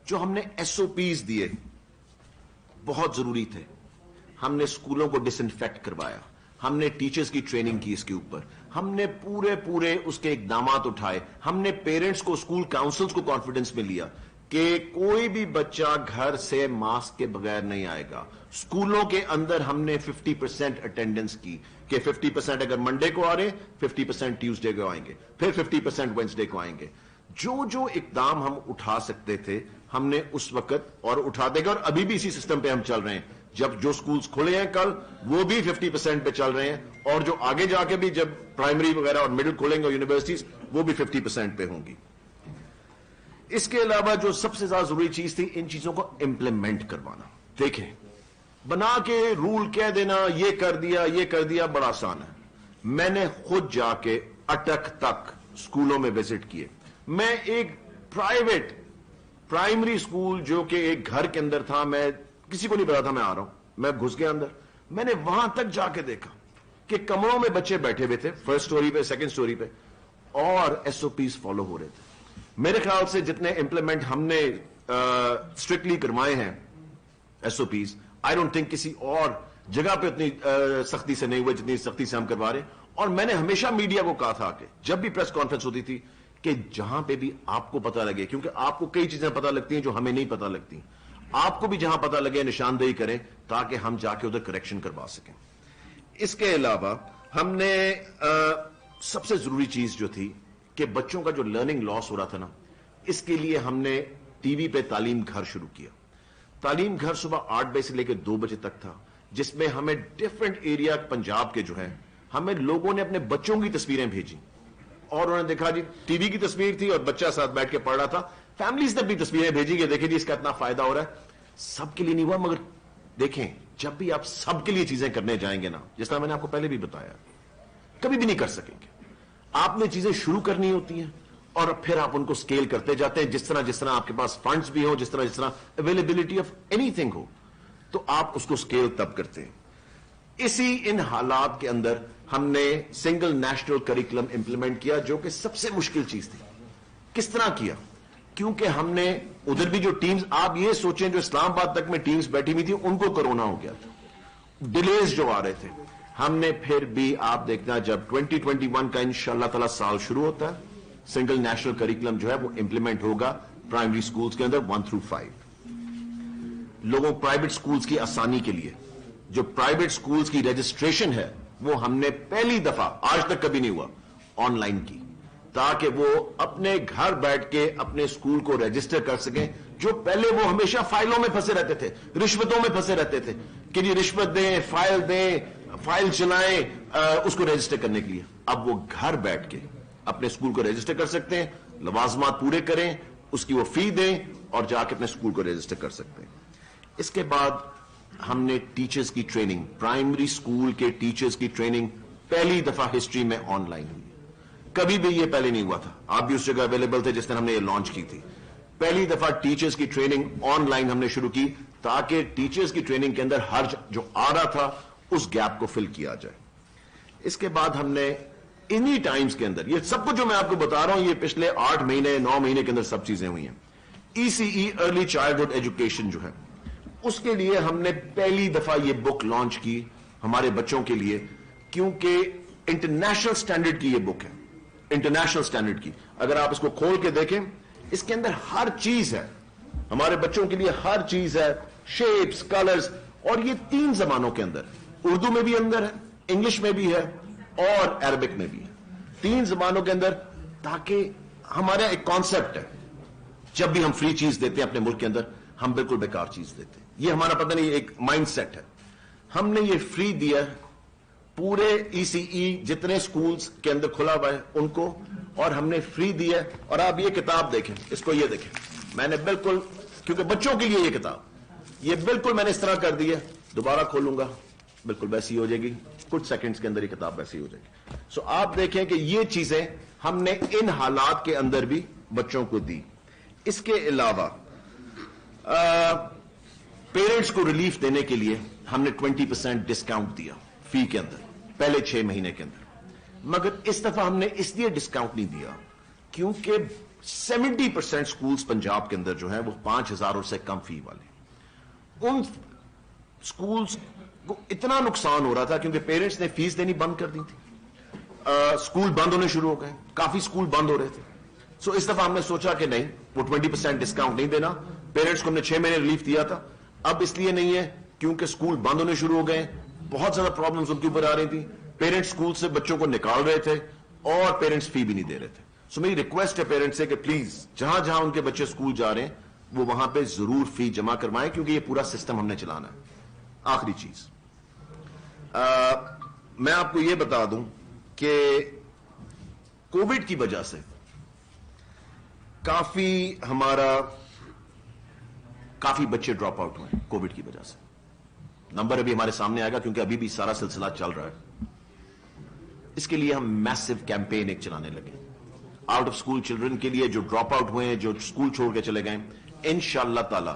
جو ہم نے ایس او پیز دیے بہت ضروری تھے. ہم نے اسکولوں کو ڈس انفیکٹ کروایا, ہم نے ٹیچرز کی ٹریننگ کی اس کے اوپر, ہم نے پورے اس کے اقدامات اٹھائے, ہم نے پیرنٹس کو, اسکول کاؤنسلز کو کانفیڈنس میں لیا کہ کوئی بھی بچہ گھر سے ماسک کے بغیر نہیں آئے گا. اسکولوں کے اندر ہم نے 50% اٹینڈنس کی کہ 50% اگر منڈے کو آ رہے ہیں 50% ٹیوزڈے کو آئیں گے, پھر 50% وینسڈے کو آئیں گے. جو اقدام ہم اٹھا سکتے تھے ہم نے اس وقت اور اٹھا دے گا, اور ابھی بھی اسی سسٹم پہ ہم چل رہے ہیں. جب جو سکولز کھلے ہیں کل وہ بھی 50% پہ چل رہے ہیں, اور جو آگے جا کے بھی جب پرائمری وغیرہ اور مڈل کھولیں گے اور یونیورسٹیز وہ بھی 50% پہ ہوں گی. اس کے علاوہ جو سب سے زیادہ ضروری چیز تھی ان چیزوں کو امپلیمنٹ کروانا. دیکھیں, بنا کے رول کہہ دینا یہ کر دیا بڑا آسان ہے. میں نے خود جا کے اٹک تک اسکولوں میں وزٹ کیے. میں ایک پرائیویٹ پرائمری اسکول جو کہ ایک گھر کے اندر تھا, میں کسی کو نہیں پتا تھا میں آ رہا ہوں, میں گھس گیا اندر. میں نے وہاں تک جا کے دیکھا کہ کمروں میں بچے بیٹھے ہوئے تھے, فرسٹ سٹوری پہ, سیکنڈ سٹوری پہ, اور ایس او پیز فالو ہو رہے تھے. میرے خیال سے جتنے امپلیمنٹ ہم نے اسٹرکٹلی کروائے ہیں S O Ps, I don't think کسی اور جگہ پہ اتنی سختی سے نہیں ہوئے جتنی سختی سے ہم کروا رہے ہیں. اور میں نے ہمیشہ میڈیا کو کہا تھا کہ جب بھی پریس کانفرنس ہوتی تھی کہ جہاں پہ بھی آپ کو پتہ لگے, کیونکہ آپ کو کئی چیزیں پتہ لگتی ہیں جو ہمیں نہیں پتہ لگتی, آپ کو بھی جہاں پتہ لگے نشاندہی کریں تاکہ ہم جا کے ادھر کریکشن کروا سکیں. اس کے علاوہ ہم نے سب سے ضروری چیز جو تھی کہ بچوں کا جو لرننگ لاس ہو رہا تھا نا, اس کے لیے ہم نے ٹی وی پہ تعلیم گھر شروع کیا. تعلیم گھر صبح 8 بجے سے لے کے 2 بجے تک تھا, جس میں ہمیں ڈفرینٹ ایریا پنجاب کے جو ہیں ہمیں لوگوں نے اپنے بچوں کی تصویریں بھیجی, اور انہوں نے دیکھا جی ٹی وی کی تصویر تھی اور بچہ ساتھ بیٹھ کے پڑھ رہا تھا. فیملیز نے اپنی تصویریں بھیجی کہ دیکھیں جی اس کا اتنا فائدہ ہو رہا ہے. سب کے لیے نہیں ہوا, مگر دیکھیں جب بھی آپ سب کے لیے چیزیں کرنے جائیں گے نا, جس طرح میں نے آپ کو پہلے بھی بتایا, کبھی بھی نہیں کر سکیں گے. آپ نے چیزیں شروع کرنی ہوتی ہیں اور پھر آپ ان کو سکیل کرتے جاتے ہیں, جس طرح آپ کے پاس فنڈز بھی ہو, جس طرح اویلیبلٹی آف اینی تھنگ ہو, تو آپ اس کو سکیل تب کرتے ہیں. ان حالات کے اندر ہم نے سنگل نیشنل کریکولم امپلیمنٹ کیا, جو کہ سب سے مشکل چیز تھی. کس طرح کیا؟ کیونکہ ہم نے ادھر بھی جو ٹیمز, آپ یہ سوچیں جو اسلام آباد تک میں ٹیمز بیٹھی ہوئی تھی ان کو کرونا ہو گیا تھا, ڈیلیز جو آ رہے تھے. ہم نے پھر بھی, آپ دیکھنا جب 2021 کا انشاءاللہ تعالی سال شروع ہوتا ہے, سنگل نیشنل کریکولم جو ہے وہ امپلیمنٹ ہوگا پرائمری سکولز کے اندر 1 through 5. لوگوں پرائیویٹ سکولز کی آسانی کے لیے جو پرائیویٹ سکولز کی رجسٹریشن ہے وہ ہم نے پہلی دفعہ, آج تک کبھی نہیں ہوا, آن لائن کی, تاکہ وہ اپنے گھر بیٹھ کے اپنے سکول کو رجسٹر کر سکیں. جو پہلے وہ ہمیشہ فائلوں میں پھنسے رہتے تھے, رشوتوں میں پھنسے رہتے تھے کہ جی رشوت دیں, فائل چلائیں اس کو رجسٹر کرنے کے لیے. اب وہ گھر بیٹھ کے اپنے سکول کو رجسٹر کر سکتے ہیں, لوازمات پورے کریں, اس کی وہ فی دیں اور جا کے اپنے سکول کو رجسٹر کر سکتے ہیں. اس کے بعد ہم نے ٹیچرز کی ٹریننگ, پرائمری سکول کے ٹیچرز کی ٹریننگ پہلی دفعہ ہسٹری میں آن لائن ہوئی. کبھی بھی یہ پہلے نہیں ہوا تھا, آپ بھی اس جگہ اویلیبل تھے جس دن ہم نے یہ لانچ کی تھی. پہلی دفعہ ٹیچرز کی ٹریننگ آن لائن ہم نے شروع کی, تاکہ ٹیچرز کی ٹریننگ کے اندر ہر جو آ رہا تھا اس گیپ کو فل کیا جائے. اس کے بعد ہم نے انہی ٹائمز کے اندر, یہ سب کچھ جو میں آپ کو بتا رہا ہوں یہ پچھلے 8 مہینے 9 مہینے کے اندر سب چیزیں ہوئی ہیں. ECE ارلی چائلڈہڈ ایجوکیشن جو ہے, اس کے لیے ہم نے پہلی دفعہ یہ بک لانچ کی ہمارے بچوں کے لیے, کیونکہ انٹرنیشنل سٹینڈرڈ کی یہ بک ہے, انٹرنیشنل سٹینڈرڈ کی. اگر آپ اس کو کھول کے دیکھیں اس کے اندر ہر چیز ہے, ہمارے بچوں کے لیے ہر چیز ہے, شیپس, کلرز, اور یہ 3 زبانوں کے اندر, اردو میں بھی اندر ہے, انگلش میں بھی ہے اور عربک میں بھی ہے, 3 زبانوں کے اندر. تاکہ ہمارا ایک کانسیپٹ ہے, جب بھی ہم فری چیز دیتے ہیں اپنے ملک کے اندر ہم بالکل بیکار چیز دیتے ہیں. یہ ہمارا پتہ نہیں ایک مائنڈ سیٹ ہے. ہم نے یہ فری دیا پورے ECE جتنے سکولز کے اندر کھلا ہوا ہے ان کو, اور ہم نے فری دیا. اور آپ یہ کتاب دیکھیں, اس کو یہ دیکھیں, میں نے بالکل, کیونکہ بچوں کے لیے یہ کتاب, یہ بالکل میں نے اس طرح کر دی ہے, دوبارہ کھولوں گا بالکل ویسی ہو جائے گی, کچھ سیکنڈز کے اندر یہ کتاب ویسی ہو جائے گی. سو آپ دیکھیں کہ یہ چیزیں ہم نے ان حالات کے اندر بھی بچوں کو دی. اس کے علاوہ پیرنٹس کو ریلیف دینے کے لیے ہم نے 20% ڈسکاؤنٹ دیا فی کے اندر پہلے 6 مہینے کے اندر. مگر اس دفعہ ہم نے اس لیے ڈسکاؤنٹ نہیں دیا کیونکہ 70% स्कूल्स पंजाब के अंदर जो है वो 5,000 और से कम फी वाले। उन स्कूल्स को इतना नुकसान हो रहा था क्योंकि पेरेंट्स ने फीस देनी बंद कर दी थी, स्कूल बंद होने शुरू हो गए, काफी स्कूल बंद हो रहे थे। सो इस दफा हमने सोचा कि नहीं, वो 20% डिस्काउंट नहीं देना। पेरेंट्स को हमने 6 महीने रिलीफ दिया था, अब इसलिए नहीं है क्योंकि स्कूल बंद होने शुरू हो गए, बहुत ज्यादा प्रॉब्लम्स उनके ऊपर आ रही थी, पेरेंट्स स्कूल से बच्चों को निकाल रहे थे और पेरेंट्स फी भी नहीं दे रहे थे। सो मेरी रिक्वेस्ट है पेरेंट्स से कि प्लीज जहां जहां उनके बच्चे स्कूल जा रहे हैं वो वहां पे जरूर फी जमा करवाएं, क्योंकि ये पूरा सिस्टम हमने चलाना है। आखिरी चीज मैं आपको ये बता दूं कि कोविड की वजह से काफी बच्चे ड्रॉप आउट हुए कोविड की वजह से। नंबर अभी हमारे सामने आएगा क्योंकि अभी भी सारा सिलसिला चल रहा है। इसके लिए हम मैसिव कैंपेन एक चलाने लगे आउट ऑफ स्कूल चिल्ड्रन के लिए, जो ड्रॉप आउट हुए हैं, जो स्कूल छोड़ के चले गए। इंशाअल्लाह ताला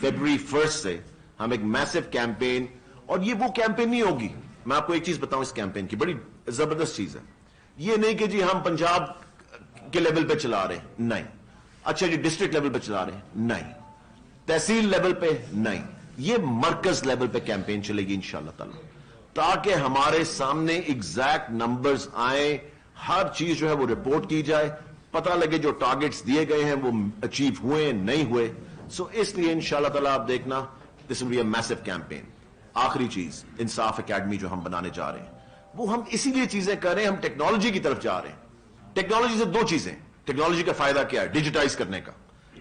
February 1st से हम एक मैसिव कैंपेन, और ये वो कैंपेन नहीं होगी, मैं आपको एक चीज बताऊं इस कैंपेन की, बड़ी जबरदस्त चीज है। ये नहीं कि जी हम पंजाब के लेवल पे चला रहे हैं, नहीं। अच्छा जी डिस्ट्रिक्ट लेवल पे चला रहे हैं, नहीं। तहसील लेवल पे नहीं, ये मरकज लेवल पे कैंपेन चलेगी इंशाअल्लाह ताला, ताकि हमारे सामने एग्जैक्ट नंबर्स आए, हर चीज जो है वो रिपोर्ट की जाए, पता लगे जो टारगेट्स दिए गए हैं वो अचीव हुए नहीं हुए। सो इसलिए इंशाअल्लाह ताला आप देखना, this will be a massive campaign. आखिरी चीज, इंसाफ एकेडमी जो हम बनाने जा रहे हैं, वो हम इसीलिए चीजें कर रहे हैं, हम टेक्नोलॉजी की तरफ जा रहे हैं। टेक्नोलॉजी से दो चीजें, टेक्नोलॉजी का फायदा क्या है, डिजिटाइज करने का।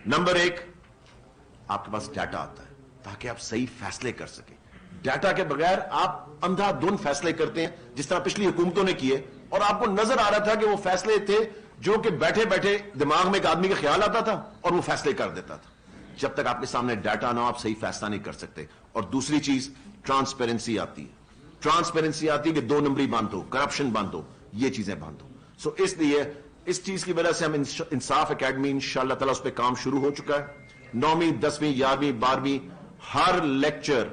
नंबर एक, आपके पास डाटा आता है ताकि आप सही फैसले कर सके। डाटा के बगैर आप अंधाधुंध फैसले करते हैं, जिस तरह पिछली हुकूमतों ने किए, और आपको नजर आ रहा था कि वो फैसले थे जो कि बैठे बैठे दिमाग में एक आदमी का ख्याल आता था और वो फैसले कर देता था। जब तक आपके सामने डाटा ना हो आप सही फैसला नहीं कर सकते। और दूसरी चीज, ट्रांसपेरेंसी आती है। ट्रांसपेरेंसी आती है कि 2 नंबरी बंद हो, करप्शन बंद हो, ये चीजें बंद हो। सो इसलिए इस चीज की वजह से हम इंसाफ एकेडमी इंशाअल्लाह ताला उस पर काम शुरू हो चुका है। 9वीं 10वीं 11वीं 12वीं हर लेक्चर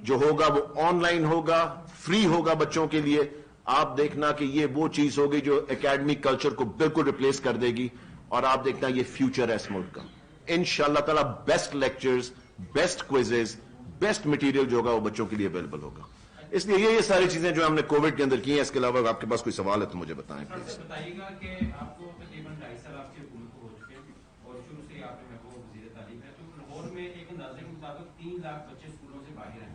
जो होगा वो ऑनलाइन होगा, फ्री होगा बच्चों के लिए। आप देखना कि ये वो चीज होगी जो एकेडमिक कल्चर को बिल्कुल रिप्लेस कर देगी, और आप देखना ये फ्यूचर है इस मुल्क का। इंशाअल्लाह ताला best lectures, best quizzes, best material जो होगा वो बच्चों के लिए अवेलेबल होगा। इसलिए ये सारी चीजें जो हमने कोविड के अंदर की हैं। इसके अलावा आपके पास कोई सवाल है तो मुझे बताएं प्लीज। बताइएगा कि आपको तकरीबन 2.5 साल आपकी हुकूमत को हो चुके हैं और शुरू से ही आपने महबूब वज़ीर तालीम है, तो लाहौर में एक अंदाजे के मुताबिक 3 लाख बच्चे स्कूलों से बाहर हैं,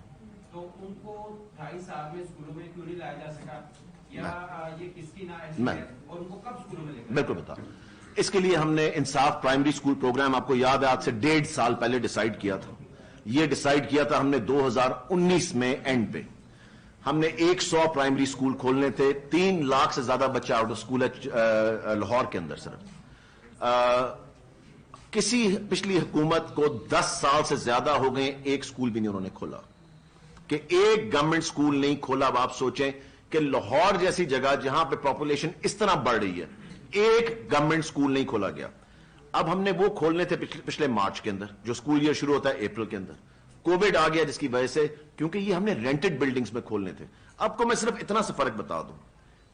तो उनको 2.5 साल में स्कूलों में क्यों नहीं लाया जा सका, या ये किसकी नाअहलियत, और उनको कब स्कूलों में लेकर? बिल्कुल बता। इसके लिए हमने इंसाफ प्राइमरी स्कूल प्रोग्राम, आपको याद है आज से 1.5 साल पहले डिसाइड किया था। ये डिसाइड किया था हमने 2019 में एंड पे। हमने 100 प्राइमरी स्कूल खोलने थे। 3 लाख से ज्यादा बच्चा आउट ऑफ स्कूल है लाहौर के अंदर सिर्फ। किसी पिछली हुकूमत को 10 साल से ज्यादा हो गए, एक स्कूल भी नहीं उन्होंने खोला, कि एक गवर्नमेंट स्कूल नहीं खोला। अब आप सोचें कि लाहौर जैसी जगह जहां पे पॉपुलेशन इस तरह बढ़ रही है, एक गवर्नमेंट स्कूल नहीं खोला गया। अब हमने वो खोलने थे पिछले मार्च के अंदर, जो स्कूल ईयर शुरू होता है अप्रैल के अंदर। कोविड आ गया जिसकी वजह से, क्योंकि ये हमने रेंटेड बिल्डिंग्स में खोलने थे। आपको मैं सिर्फ इतना सा फर्क बता दूं,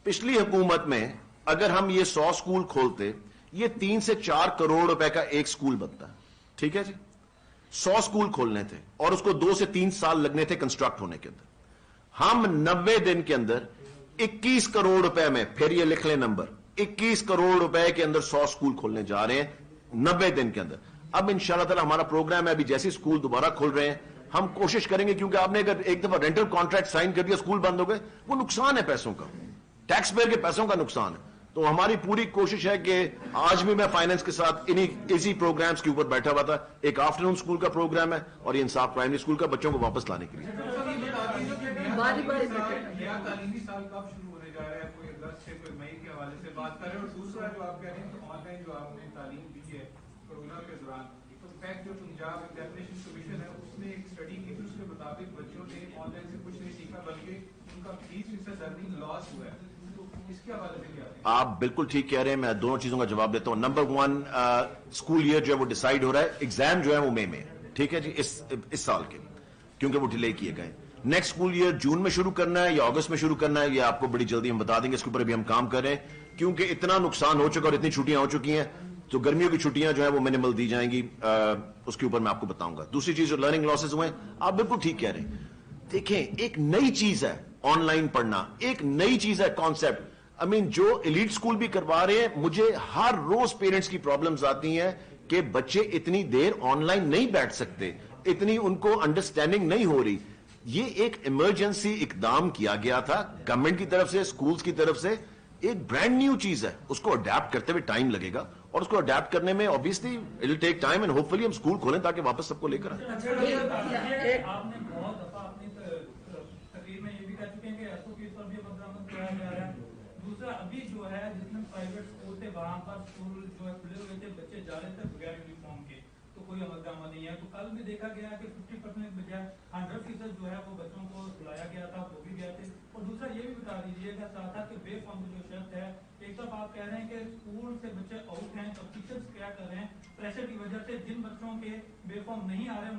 पिछली हुकूमत में अगर हम ये 100 स्कूल खोलते, ये 3 से 4 करोड़ रुपए का एक स्कूल बनता है। ठीक है जी, 100 स्कूल खोलने थे और उसको 2 से 3 साल लगने थे कंस्ट्रक्ट होने के अंदर। हम 90 दिन के अंदर 21 करोड़ रुपए में, फिर ये लिख लें नंबर, 21 करोड़ रुपए के अंदर 100 स्कूल खोलने जा रहे हैं 90 दिन के अंदर। अब इंशाअल्लाह ताला हमारा प्रोग्राम है, अभी जैसे स्कूल दोबारा खोल रहे हैं हम कोशिश करेंगे, क्योंकि आपने अगर एक दफा रेंटल कॉन्ट्रैक्ट साइन कर दिया, स्कूल बंद हो गए, वो नुकसान है पैसों का, टैक्स पेयर के पैसों का नुकसान है। तो हमारी पूरी कोशिश है कि आज भी मैं फाइनेंस के साथ इसी प्रोग्राम्स के ऊपर बैठा हुआ था। एक आफ्टरनून स्कूल का प्रोग्राम है और ये इंसाफ प्राइमरी स्कूल का, बच्चों को वापस लाने के लिए। तालीमी साल कब शुरू होने जा रहा है? कोई 10 से कोई मई के हवाले से बात कर रहे हैं। और दूसरा जो आप कह रहे हैं कि ऑनलाइन जो आपने तालीम दी है कोरोना के दौरान, तो फैक्ट जो पंजाब एग्जामिनेशन कमीशन है उसने एक स्टडी की थी, उसके मुताबिक बच्चों ने ऑनलाइन से कुछ नहीं सीखा बल्कि उनका 20% अर्निंग लॉस हुआ है। तो इसके हवाले से क्या है? आप बिल्कुल ठीक कह रहे हैं। मैं दोनों चीजों का जवाब देता हूं। नंबर 1, स्कूल ईयर जो है वो डिसाइड हो रहा है, एग्जाम जो है वो मई में, ठीक है जी, इस साल के, क्योंकि वो डिले किए गए। नेक्स्ट स्कूल ईयर जून में शुरू करना है या अगस्त में शुरू करना है, ये आपको बड़ी जल्दी हम बता देंगे। इसके ऊपर भी हम काम कर रहे हैं, क्योंकि इतना नुकसान हो चुका और इतनी छुट्टियां हो चुकी हैं। तो गर्मियों की छुट्टियां जो है वो मिनिमल दी जाएंगी, उसके ऊपर मैं आपको बताऊंगा। दूसरी चीज जो लर्निंग लॉसेस हुए, आप बिल्कुल ठीक कह रहे हैं। देखें, एक नई चीज है ऑनलाइन पढ़ना, एक नई चीज है कॉन्सेप्ट। आई मीन जो एलीट स्कूल भी करवा रहे हैं, मुझे हर रोज पेरेंट्स की प्रॉब्लम्स आती हैं कि बच्चे इतनी देर ऑनलाइन नहीं बैठ सकते, इतनी उनको अंडरस्टैंडिंग नहीं हो रही। ये एक इमरजेंसी इकदाम किया गया था गवर्नमेंट की तरफ से, स्कूल्स की तरफ से। एक ब्रांड न्यू चीज है, उसको अडेप्ट करते हुए टाइम लगेगा, और उसको अडेप्ट करने में obviously it will take time, and hopefully हम स्कूल खोलें ताकि वापस सबको लेकर आए। आपने बहुत दफा अपनी तकरीर में ये भी कह चुके हैं कि एसओपी पर भी अमल दरामद कराया जा रहा है। दूसरा, अभी जो है जितने प्राइवेट स्कूल थे वहां पर स्कूल जो है खुले हुए थे, बच्चे जा रहे थे बगैर यूनिफॉर्म के, तो कोई अमल दरामद नहीं है। तो कल भी देखा गया कि 50% बजाय 100% जो है वो बच्चों को बुलाया गया था, वो भी गए थे। और दूसरा ये भी बता दीजिएगा साथ कि बेफॉर्म की जो शर्त है, एक तरफ आप कह रहे हैं कि स्कूल से बच्चे आउट हैं, तो टीचर्स क्या कर रहे हैं प्रेशर की वजह से, जिन बच्चों के बेफॉर्म नहीं आ रहे